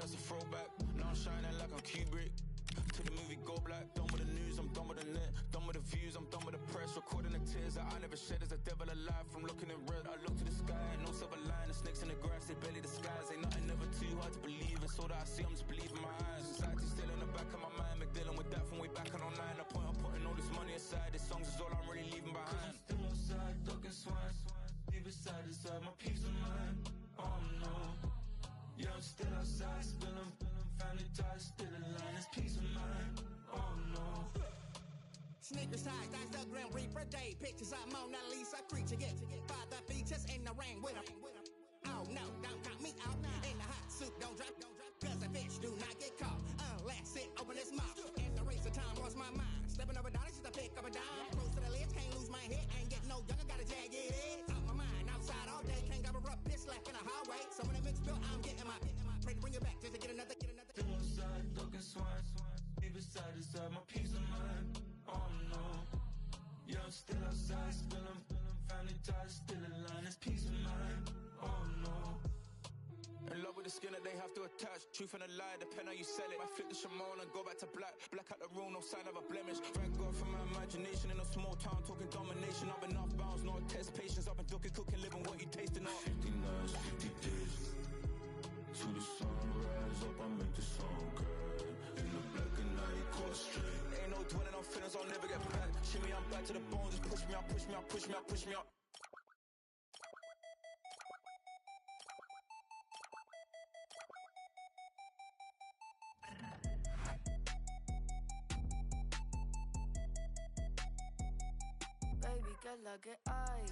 that's a throwback. Now I'm shining like I'm Kubrick. To the movie go black. Done with the news, I'm done with the net. Done with the views, I'm done with the press. Recording the tears that I never shed. As a devil alive from looking in red. I look to the sky, no silver line. The snakes in the grass, they barely disguise. Ain't nothing ever too hard to believe. And so that I see, I'm just believing my eyes. Anxiety still in the back of my mind. Been dealing with that from way back on 09. The point of putting all this money aside. This songs is all I'm really leaving behind. 'Cause I'm still outside, ducking swine. Leave aside, inside my peace of mind. Oh no. Yeah, I'm still outside, spilling, family ties, still aligned, it's peace of mind. Oh no. Sneakers tied, that's the Grim Reaper day. Pictures of Mona Lisa, creature get father features in the rain with her. Oh no, don't count me out. In the hot soup, don't drop. Cause a fish do not get caught unless it open its mouth. In the race of time, lost my mind. Stepping over dollars just to pick up a dime. Close to the list, can't lose my head. Ain't getting no younger, gotta jag it in. Out my mind, outside all day, can't gather up, piss left in the hallway. Someone that mixed bill, I'm getting my pray to bring it back just to get another. Still outside, ducking swine. Leave aside, inside my peace of mind. Oh no. Yeah, I'm still outside, spilling, family ties, still aligned, it's peace of mind. Oh no. In love with the skin that they have to attach. Truth and a lie, depend how you sell it. I flip the Shimon and go back to black. Black out the room, no sign of a blemish. Thank God for my imagination in a small town, talking domination. I've been off bounds, no test patience. I've been ducking, cooking, living what you tasting on. 50 nights, 50 days. To the sunrise, up I make the song good. In the black and night, caught straight. Ain't no dwelling on feelings, I'll never get back. Shimmy, I'm back to the bone, just push me out, push me out, push me out, push me out. Baby, ¿qué es la que hay?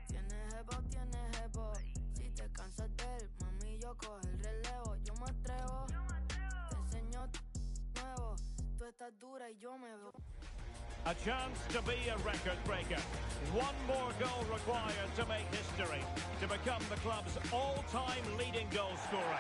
Tienes jevo. Si te cansas de él, mami, yo cojo el relevo. Yo me atrevo, te enseño nuevo. Tú estás dura y yo me veo. A chance to be a record breaker. One more goal required to make history, to become the club's all-time leading goal scorer.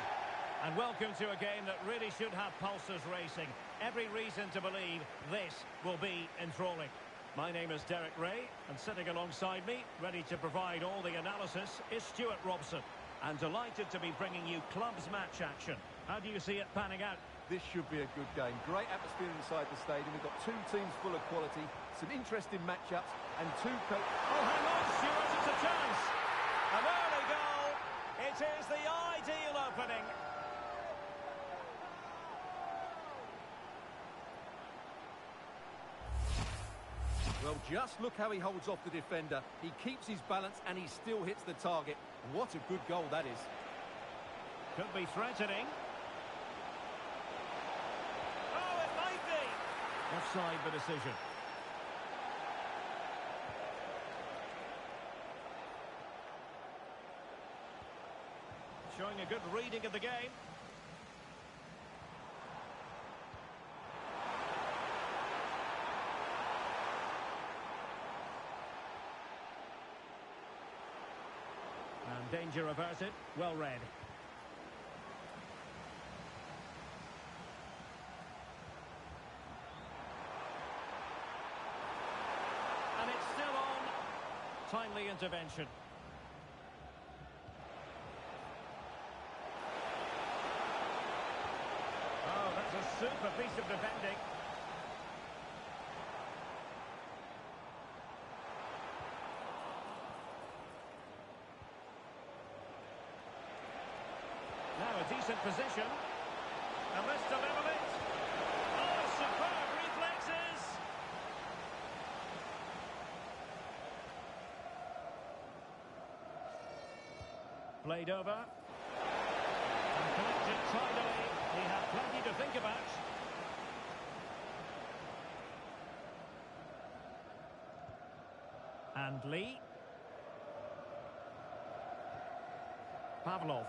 And welcome to a game that really should have pulses racing. Every reason to believe this will be enthralling. My name is Derek Ray, and sitting alongside me, ready to provide all the analysis, is Stuart Robson. And delighted to be bringing you clubs match action. How do you see it panning out? This should be a good game. Great atmosphere inside the stadium. We've got two teams full of quality, some interesting matchups, and two... Oh, hang on, Stuart, it's a chance! An early goal! It is the ideal opening. Well, just look how he holds off the defender. He keeps his balance and he still hits the target. What a good goal that is. Could be threatening. Oh, it might be! Offside the decision. Showing a good reading of the game. And danger averted, well read. And it's still on. Timely intervention. Oh, that's a super piece of defending. Now a decent position. And let's deliver it. Oh, superb reflexes. Played over. And connected tidily. He had plenty to think about. And Lee. Pavlov.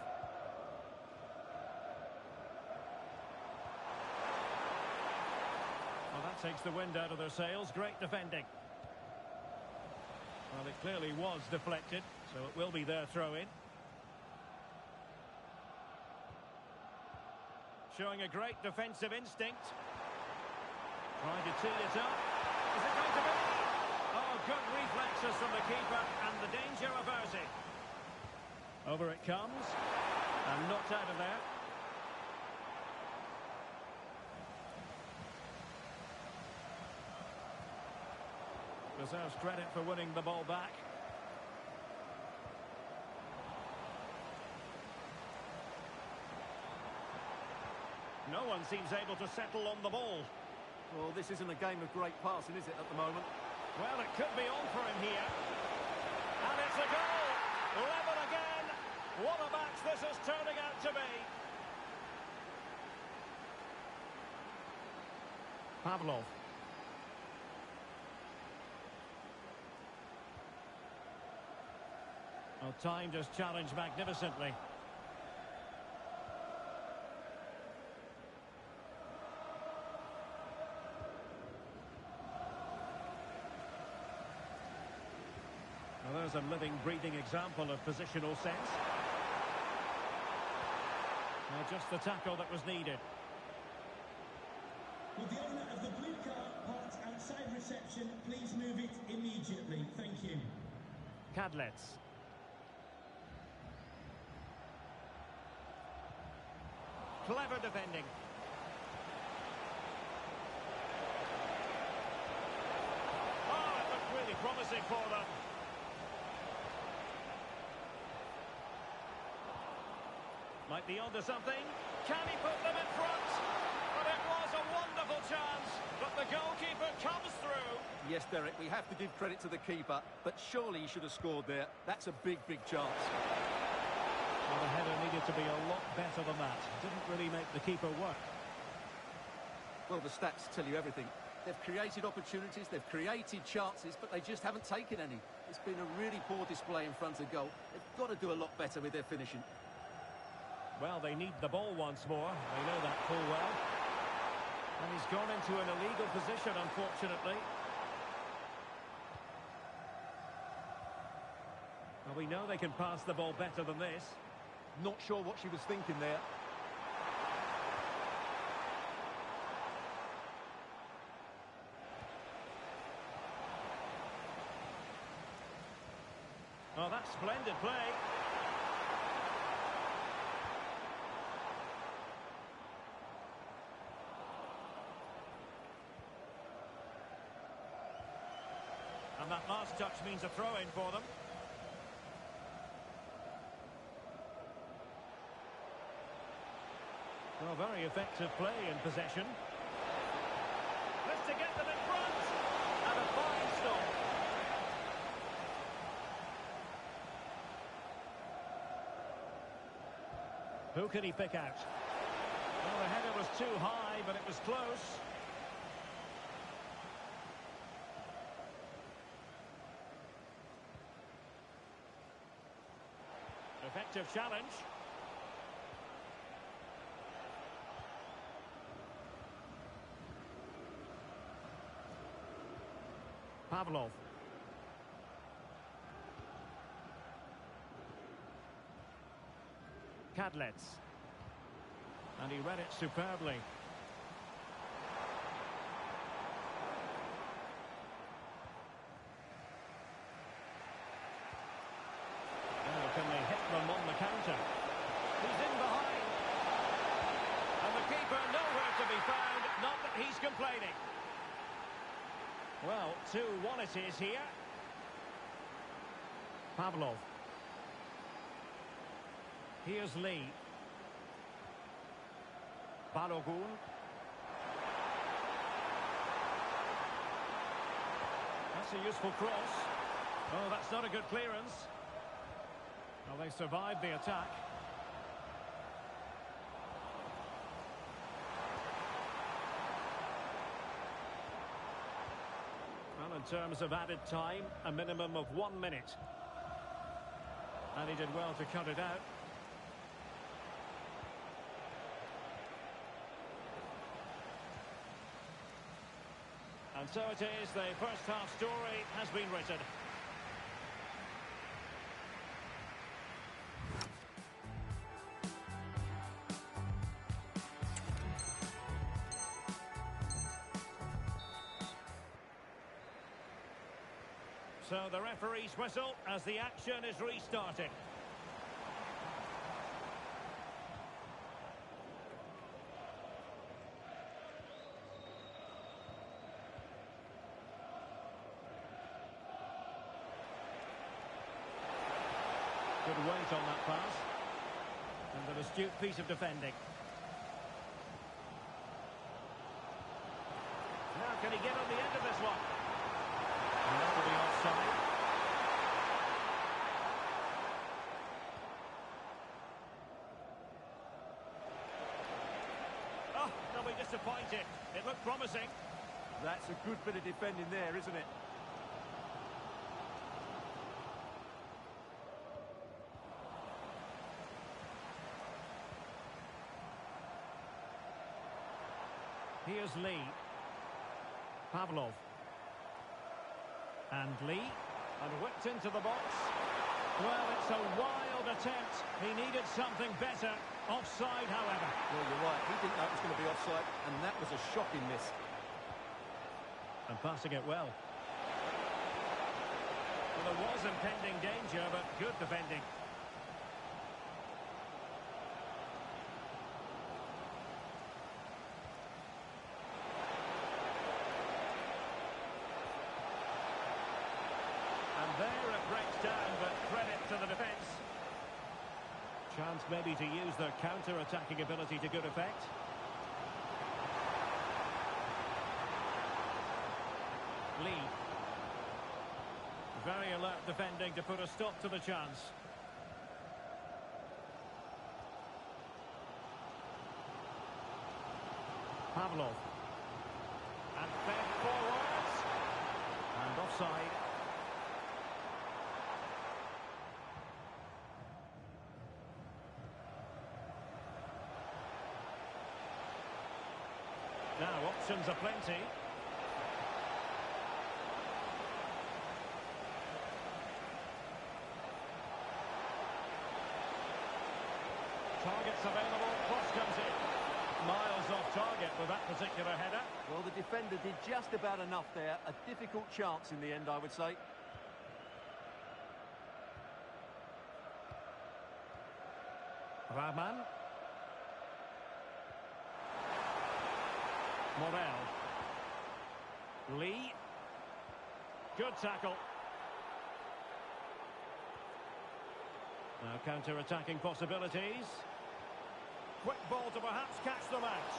Well, that takes the wind out of their sails. Great defending. Well, it clearly was deflected, so it will be their throw-in. Showing a great defensive instinct. Trying to tee it up. Is it going to be? Oh, good reflexes from the keeper, and the danger averted. Over it comes, and knocked out of there. Deserves credit for winning the ball back. No one seems able to settle on the ball. Well, this isn't a game of great passing, is it, at the moment? Well, it could be on for him here. And it's a goal! Level again! What a match this is turning out to be! Pavlov. Well, time just challenged magnificently. Well, there's a living, breathing example of positional sense. Well, just the tackle that was needed. Would the owner of the blue car parked outside reception please move it immediately? Thank you. Cadlets. Clever defending. Oh, it looked really promising for them. Might be onto something. Can he put them in front? But it was a wonderful chance. But the goalkeeper comes through. Yes, Derek, we have to give credit to the keeper, but surely he should have scored there. That's a big, big chance. Well, the header needed to be a lot better than that. Didn't really make the keeper work. Well, the stats tell you everything. They've created opportunities, they've created chances, but they just haven't taken any. It's been a really poor display in front of goal. They've got to do a lot better with their finishing. Well, they need the ball once more. They know that full well. And he's gone into an illegal position, unfortunately. Well, we know they can pass the ball better than this. Not sure what she was thinking there. Oh, that's splendid play. And that last touch means a throw-in for them. Well, very effective play in possession. This to get them in front. And a fine stop. Who can he pick out? Well, the header was too high, but it was close. Effective challenge. Pavlov. Cadlets. And he read it superbly. Oh, can they hit them on the counter? He's in behind. And the keeper nowhere to be found. Not that he's complaining. Well, 2-1 it is here. Pavlov. Here's Lee. Balogun. That's a useful cross. Oh, that's not a good clearance. Well, they survived the attack. Well, in terms of added time, a minimum of 1 minute. And he did well to cut it out. And so it is, the first half story has been written. So the referee's whistle as the action is restarted. Good weight on that pass. And an astute piece of defending. Now can he get on the end of this one? And that'll be offside. Oh, they'll be disappointed. It looked promising. That's a good bit of defending there, isn't it? Here's Lee. Pavlov. And Lee. And whipped into the box. Well, it's a wild attempt. He needed something better. Offside, however. Well, you're right. He didn't know it was going to be offside, and that was a shocking miss. And passing it well. Well, there was impending danger, but good defending. And there it breaks down, but credit to the defence. Chance maybe to use their counter-attacking ability to good effect. Lee. Very alert defending to put a stop to the chance. Pavlov. And fed forwards. And offside. Now options are plenty. Targets available, cross comes in. Miles off target with that particular header. Well, the defender did just about enough there. A difficult chance in the end, I would say. Rahman. Morel. Lee. Good tackle. Now counter-attacking possibilities. Quick ball to perhaps catch them out.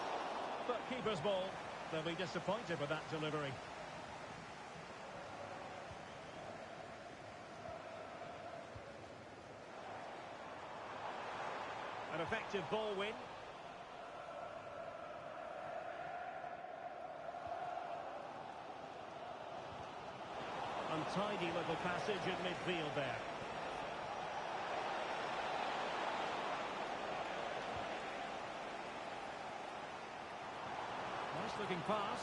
But keeper's ball. They'll be disappointed with that delivery. An effective ball win. Untidy little passage in midfield there. Nice looking pass.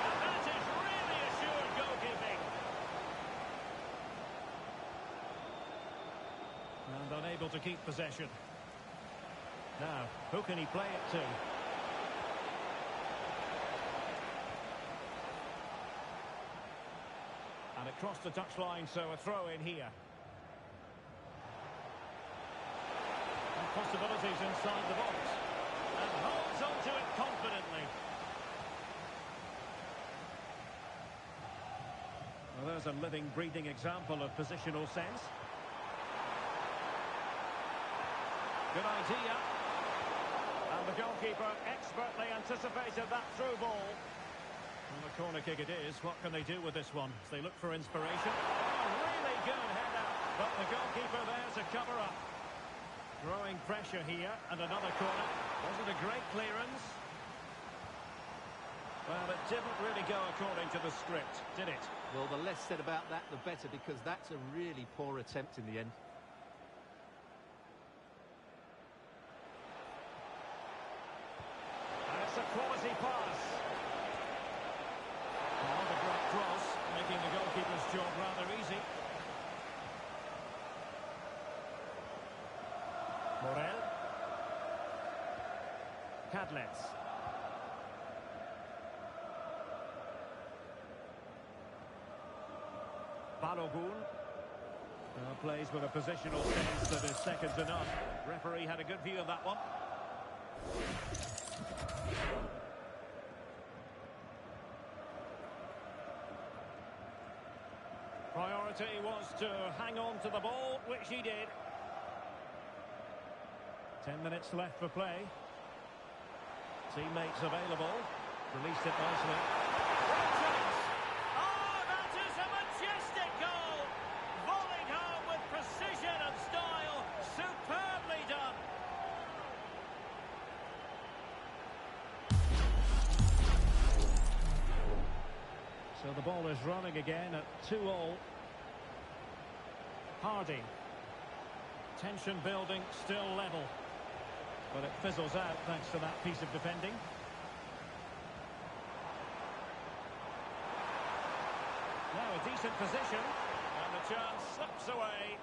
And that is really assured goalkeeping. And unable to keep possession. Now, who can he play it to? And across the touchline, so a throw in here. And possibilities inside the box. And holds onto it confidently. Well, there's a living, breathing example of positional sense. Good idea. And the goalkeeper expertly anticipated that through ball. And the corner kick it is. What can they do with this one as they look for inspiration? Oh, really good header. But the goalkeeper there to cover up. Growing pressure here, and another corner. Was it a great clearance? Well, it didn't really go according to the script, did it? Well, the less said about that, the better, because that's a really poor attempt in the end. And it's a quality pass. Another great cross, making the goalkeeper's job rather easy. Morel. Cadlets. Balogun. Plays with a positional sense that is second to none. Referee had a good view of that one. Priority was to hang on to the ball, which he did. 10 minutes left for play. Teammates available. Released it nicely. Great chance! Oh, that is a majestic goal! Volleyed home with precision and style. Superbly done. So the ball is running again at 2-2. Hardy. Tension building, still level. But it fizzles out thanks to that piece of defending. Now a decent position, and the chance slips away.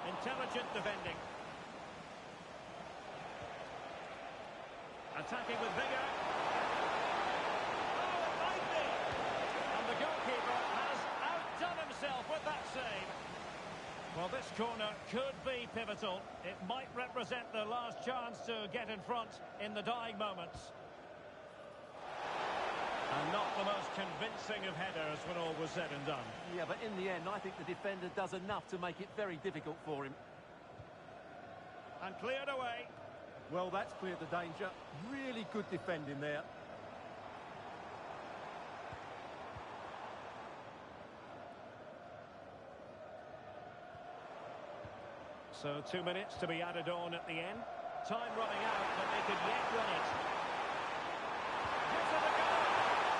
Intelligent defending. Attacking with vigour. Oh, it might be! And the goalkeeper has outdone himself with that save. Well, this corner could be pivotal. It might represent the last chance to get in front in the dying moments. And not the most convincing of headers when all was said and done. Yeah, but in the end, I think the defender does enough to make it very difficult for him. And cleared away. Well, that's cleared the danger. Really good defending there. So 2 minutes to be added on at the end. Time running out, but they could yet win it. Hit for the goal!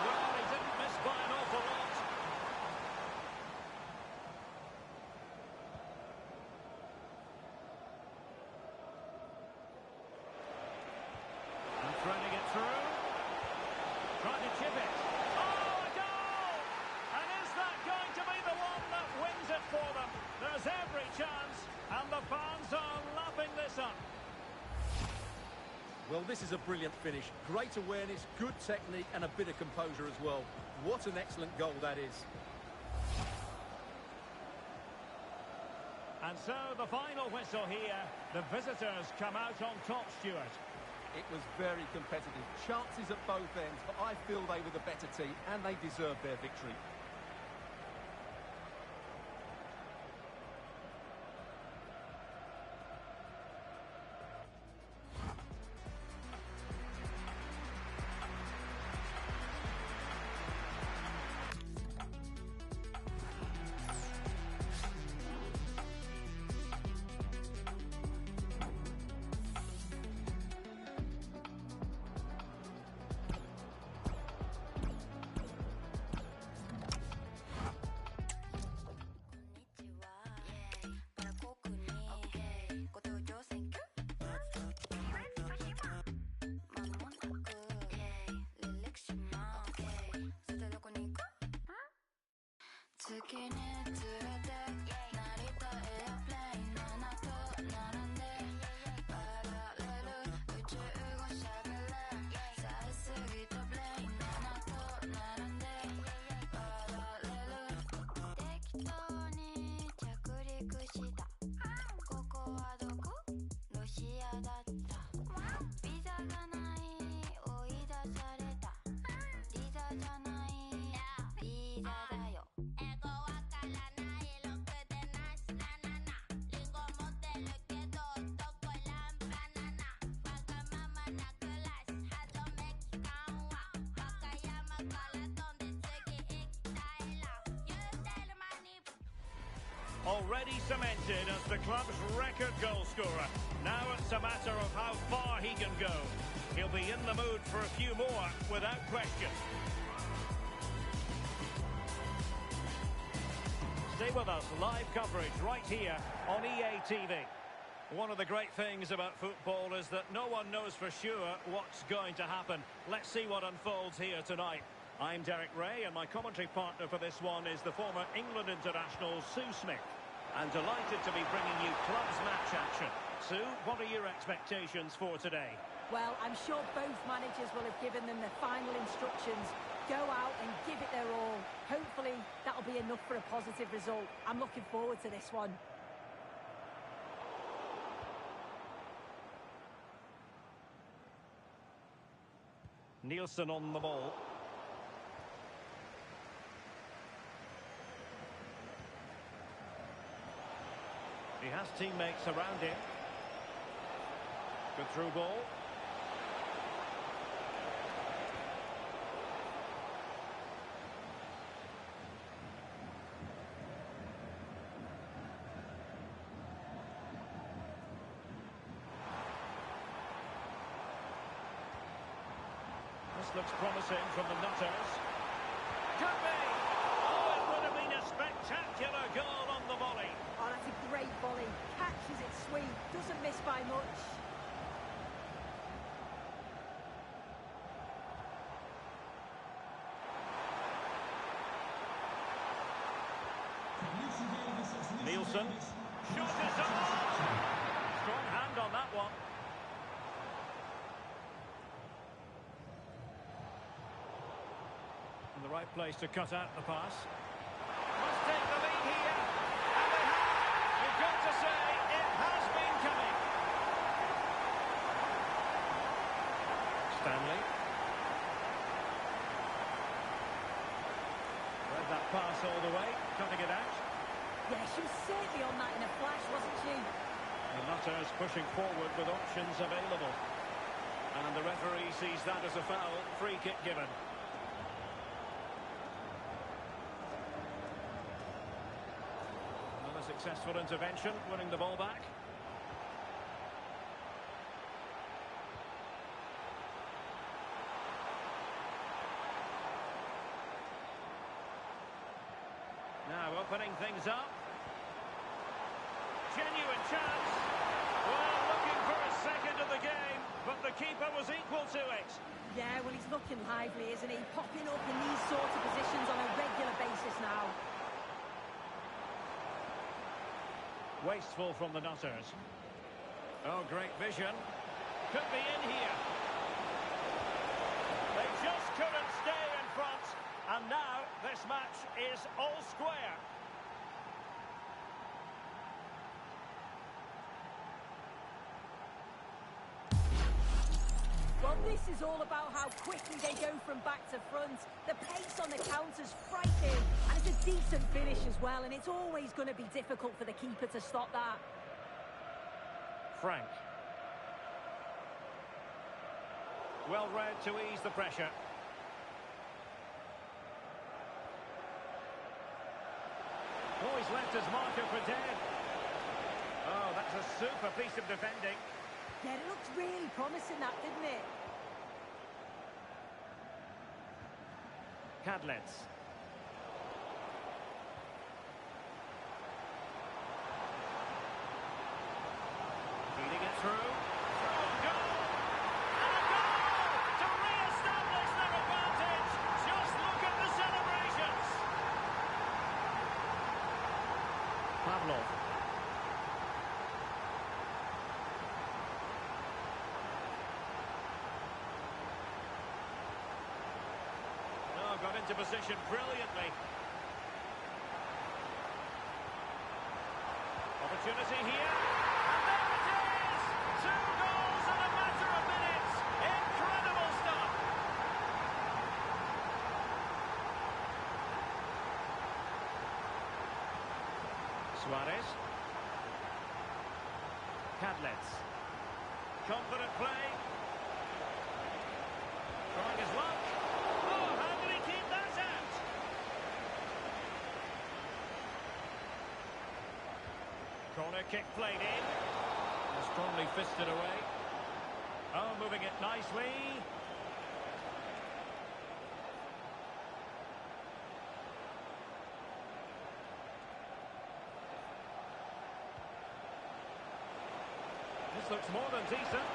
Well, he didn't miss by an awful lot. And threading it through. Trying to chip it. Oh, a goal! And is that going to be the one that wins it for them? There's every chance, and the fans are lapping this up. Well, this is a brilliant finish. Great awareness, good technique, and a bit of composure as well. What an excellent goal that is. And so the final whistle here. The visitors come out on top, Stuart. It was very competitive. Chances at both ends, but I feel they were the better team, and they deserved their victory. Already cemented as the club's record goal scorer. Now it's a matter of how far he can go. He'll be in the mood for a few more, without question. Stay with us, live coverage right here on EA TV. One of the great things about football is that no one knows for sure what's going to happen. Let's see what unfolds here tonight. I'm Derek Ray, and my commentary partner for this one is the former England international Sue Smith. And delighted to be bringing you clubs match action. Sue, what are your expectations for today? Well, I'm sure both managers will have given them the final instructions. Go out and give it their all. Hopefully, that'll be enough for a positive result. I'm looking forward to this one. Nielsen on the ball. He has teammates around him. Good through ball. This looks promising from the Nutters. Could be! Oh, it would have been a spectacular goal on the volley. Oh, that's a great volley. Catches it sweet. Doesn't miss by much. Nielsen. Shot is on! Strong hand on that one. In the right place to cut out the pass. Must take the lead here. And they have. You've got to say, it has been coming. Stanley. Read that pass all the way, cutting it out. Yeah, she was certainly on that in a flash, wasn't she? The Nutters pushing forward with options available. And the referee sees that as a foul. Free kick given. Another successful intervention, winning the ball back. Now opening things up. Genuine chance. Well, looking for a second of the game, but the keeper was equal to it. Yeah, well, he's looking lively, isn't he? Popping up in these sort of positions on a regular basis now. Wasteful from the Nutters. Oh, great vision. Could be in here. They just couldn't stay in front. And now this match is all square. Well, this is all about how quickly they go from back to front. The pace on the counter's frightening, and it's a decent finish as well, and it's always going to be difficult for the keeper to stop that. Frank. Well read to ease the pressure. Oh, he's left his marker for dead. Oh, that's a super piece of defending. Yeah, it looked really promising, that, didn't it? Cadlets. Feeding it through. Through a goal! And a goal to re-establish their advantage. Just look at the celebrations. Pavlov. Got into position brilliantly. Opportunity here. And there it is! 2 goals in a matter of minutes. Incredible stuff. Suarez. Cadlets. Confident play. Trying his luck. Oh, how did he keep that out? Corner kick played in. Strongly fisted away. Oh, moving it nicely. This looks more than decent.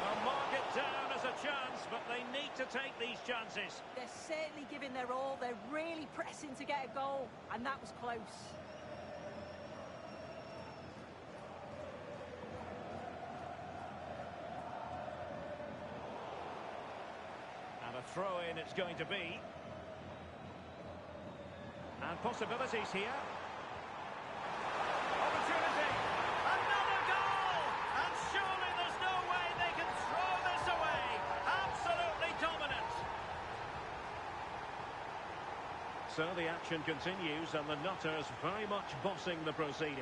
They'll mark it down as a chance, but they need to take these chances. They're certainly giving their all. They're really pressing to get a goal, and that was close. And a throw-in it's going to be. And possibilities here. Opportunity! Another goal! And surely there's no way they can throw this away! Absolutely dominant! So the action continues and the Nutters very much bossing the proceedings.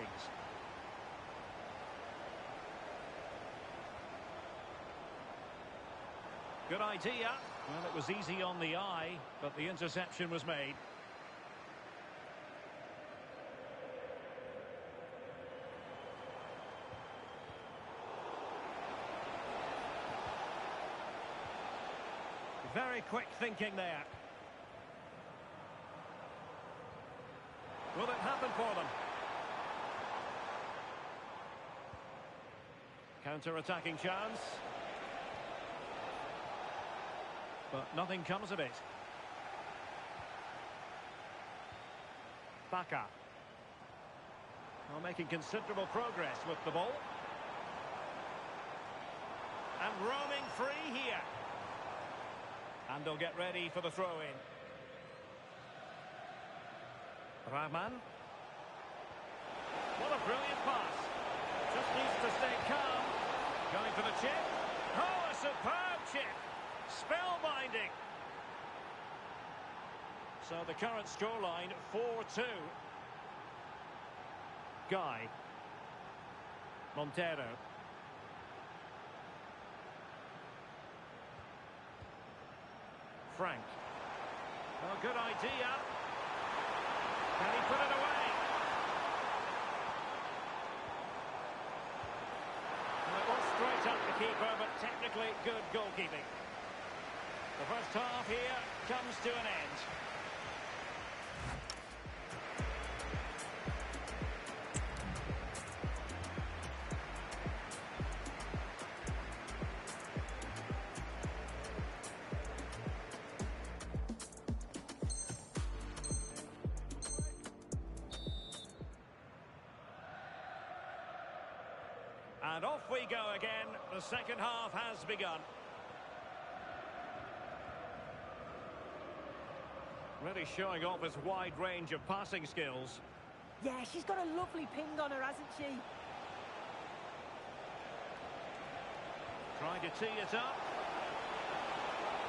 Good idea. Well, it was easy on the eye, but the interception was made. Very quick thinking there. Will it happen for them? Counter-attacking chance. But nothing comes of it. Baka. Well, making considerable progress with the ball. And roaming free here. And they'll get ready for the throw-in. Rahman. What a brilliant pass. Just needs to stay calm. Going for the chip. Oh, a superb chip. Spellbinding. So the current scoreline, 4-2. Guy. Montero. Frank. Well, good idea. Can he put it away? Well, it was straight up the keeper, but technically good goalkeeping. The first half here comes to an end. And off we go again. The second half has begun. Really showing off his wide range of passing skills. Yeah, she's got a lovely ping on her, hasn't she? Trying to tee it up.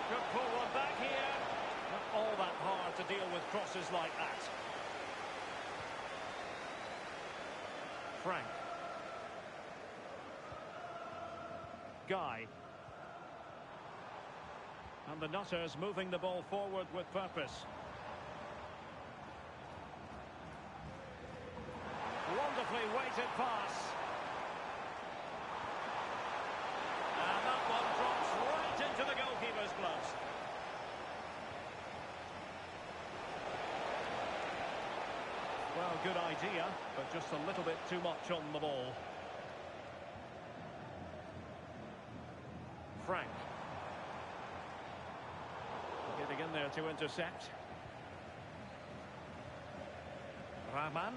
Could pull one back here. Not all that hard to deal with crosses like that. Frank. Guy. And the Nutters moving the ball forward with purpose. Wonderfully weighted pass. And that one drops right into the goalkeeper's gloves. Well, good idea, but just a little bit too much on the ball. Frank. Getting in there to intercept. Rahman.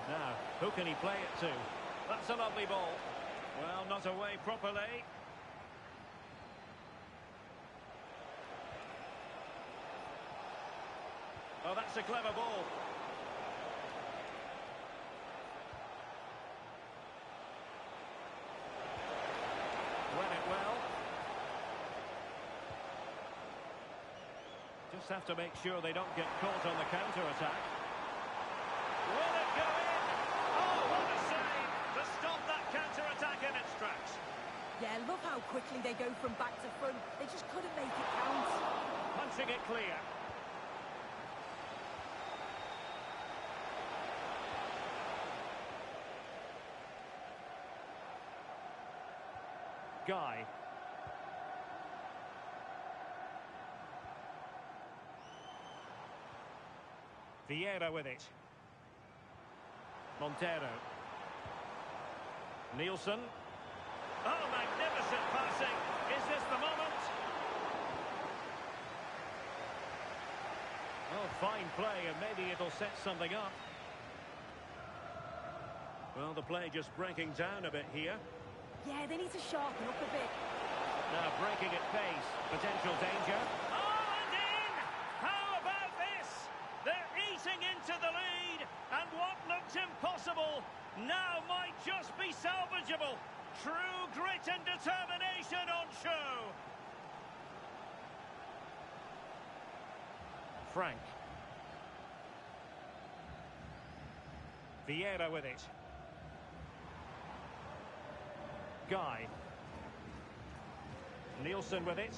Now, who can he play it to? That's a lovely ball. Well, not away properly. Oh, that's a clever ball. Read it well. Just have to make sure they don't get caught on the counter-attack. Will it go in? Oh, what a save to stop that counter-attack in its tracks. Yeah, love how quickly they go from back to front. They just couldn't make it count. Punching it clear. Guy. Vieira with it. Montero. Nielsen. Oh, magnificent passing. Is this the moment? Oh, fine play, and maybe it'll set something up. Well, the play just breaking down a bit here. Yeah, they need to sharpen up a bit. Now breaking at pace. Potential danger. Oh, and in! How about this? They're eating into the lead, and what looked impossible now might just be salvageable. True grit and determination on show. Frank. Vieira with it. Guy. Nielsen with it.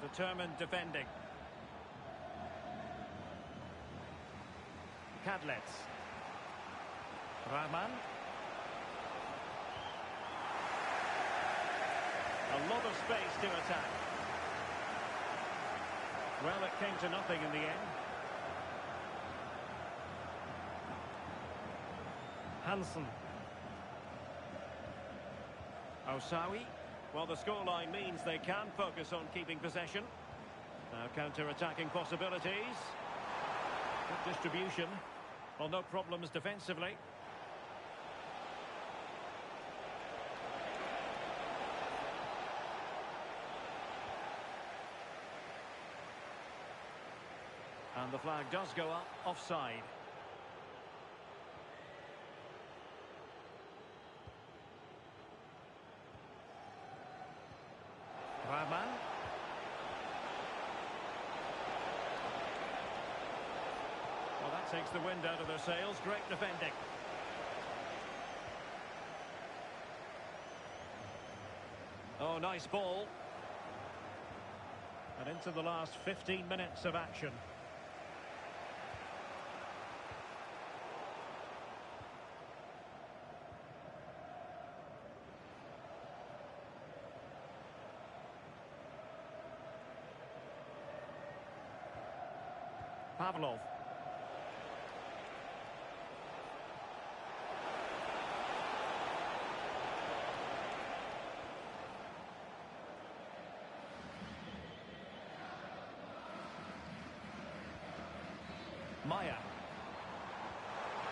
Determined defending. Cadlets. Rahman. A lot of space to attack. Well, it came to nothing in the end. Hansen. Osawi. Well, the scoreline means they can focus on keeping possession. Now counter-attacking possibilities. Good distribution. Well, no problems defensively. And the flag does go up, offside. Rahman. Well, that takes the wind out of their sails. Great defending. Oh, nice ball. And into the last 15 minutes of action. Pavlov. Maya.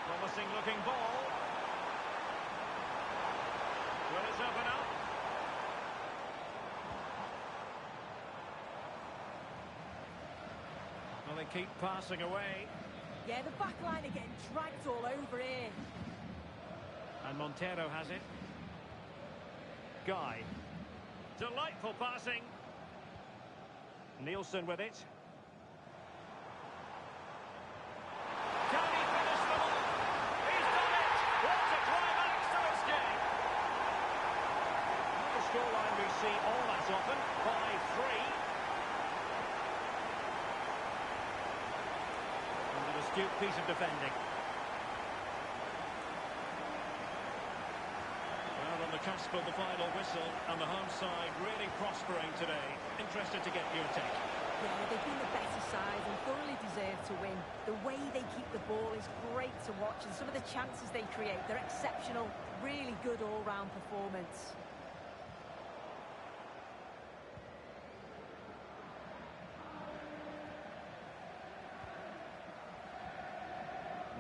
Promising looking ball. Will it open up? Well, they keep passing away. Yeah, the back line are getting dragged all over here. And Montero has it. Guy. Delightful passing. Nielsen with it. Can he finish them off? He's done it! What a climax to this game! Not the scoreline we see all that often. 5-3. Astute piece of defending. Well, on the cusp of the final whistle, and the home side really prospering today. Interested to get your take. Yeah, they've been the better side and thoroughly deserve to win. The way they keep the ball is great to watch, and some of the chances they create, they're exceptional. Really good all-round performance.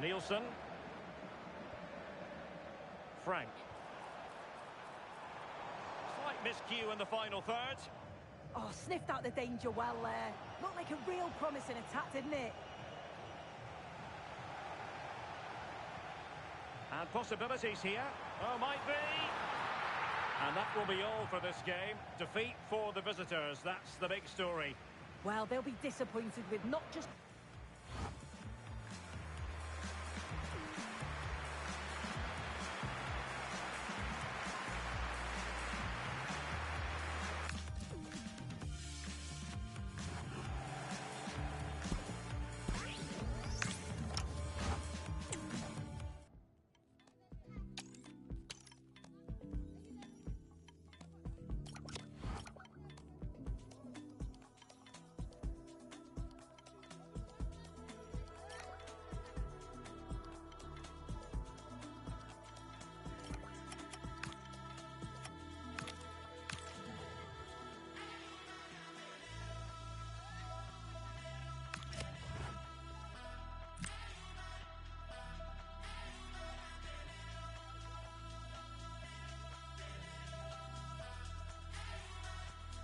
Nielsen. Frank. Slight miscue in the final third. Oh, sniffed out the danger well there. Looked like a real promising attack, didn't it? And possibilities here. Oh, might be. And that will be all for this game. Defeat for the visitors. That's the big story. Well, they'll be disappointed with not just...